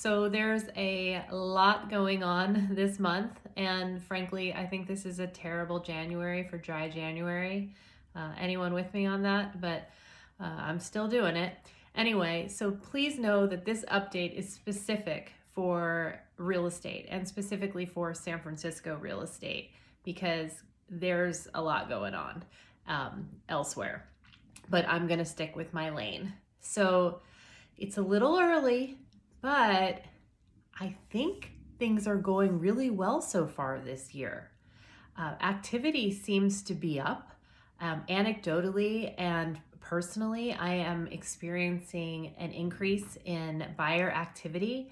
So there's a lot going on this month, and frankly, I think this is a terrible January for dry January. Anyone with me on that? But I'm still doing it. Anyway, so please know that this update is specific for real estate and specifically for San Francisco real estate because there's a lot going on elsewhere. But I'm going to stick with my lane. So it's a little early, but I think things are going really well so far this year. Activity seems to be up. Anecdotally and personally, I am experiencing an increase in buyer activity,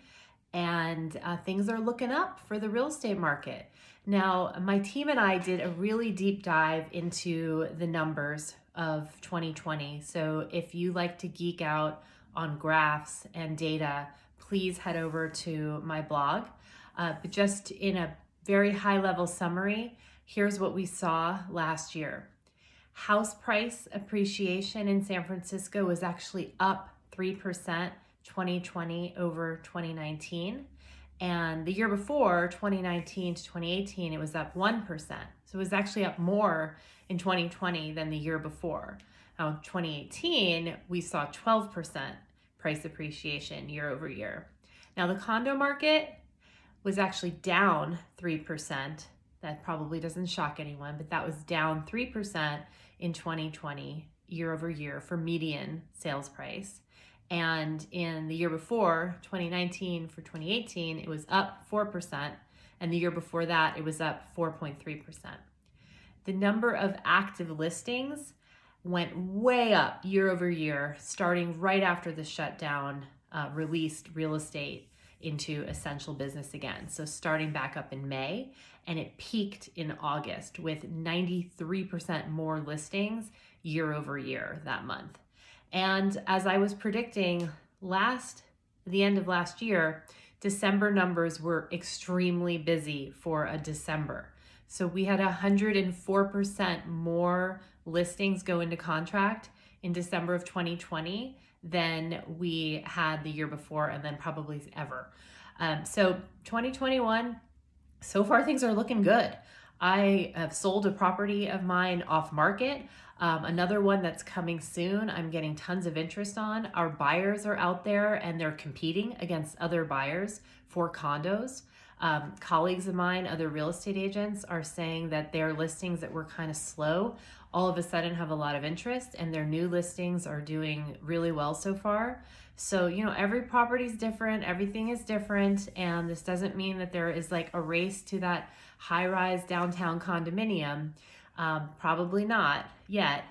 and things are looking up for the real estate market. Now, my team and I did a really deep dive into the numbers of 2020. So if you like to geek out on graphs and data, please head over to my blog. But just in a very high level summary, here's what we saw last year. House price appreciation in San Francisco was actually up 3% 2020 over 2019. And the year before, 2019 to 2018, it was up 1%. So it was actually up more in 2020 than the year before. Now, in 2018, we saw 12% price appreciation year over year. Now, the condo market was actually down 3%. That probably doesn't shock anyone, but that was down 3% in 2020 year over year for median sales price. And in the year before, 2019 for 2018, it was up 4%. And the year before that, it was up 4.3%. The number of active listings went way up year over year, starting right after the shutdown released real estate into essential business again. So starting back up in May, and it peaked in August with 93% more listings year over year that month. And as I was predicting the end of last year, December numbers were extremely busy for a December. So we had 104% more listings go into contract in December of 2020 than we had the year before, and then probably ever. So 2021, so far things are looking good. I have sold a property of mine off market. Another one that's coming soon, I'm getting tons of interest on. Our buyers are out there and they're competing against other buyers for condos. Colleagues of mine, other real estate agents, are saying that their listings that were kind of slow all of a sudden have a lot of interest, and their new listings are doing really well so far. So, every property is different, everything is different, and this doesn't mean that there is like a race to that high-rise downtown condominium. Probably not yet.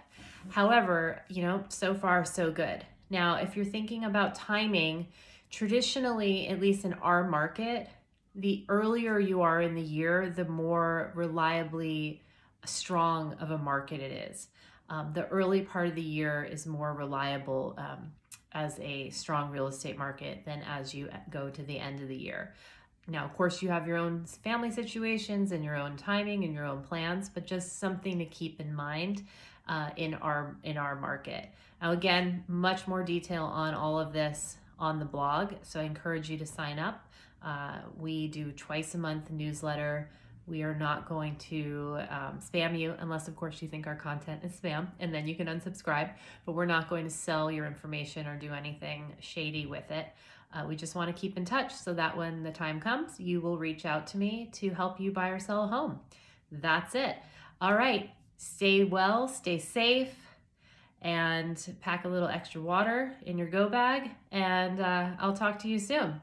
However, so far so good. Now, if you're thinking about timing, traditionally, at least in our market, the earlier you are in the year, the more reliably strong of a market it is. The early part of the year is more reliable as a strong real estate market than as you go to the end of the year. Now, of course, you have your own family situations and your own timing and your own plans, but just something to keep in mind in our market. Now, again, much more detail on all of this on the blog, so I encourage you to sign up. We do twice a month newsletter. We are not going to spam you unless, of course, you think our content is spam, and then you can unsubscribe. But we're not going to sell your information or do anything shady with it. We just want to keep in touch so that when the time comes, you will reach out to me to help you buy or sell a home. That's it. All right. Stay well, stay safe, and pack a little extra water in your go bag. And I'll talk to you soon.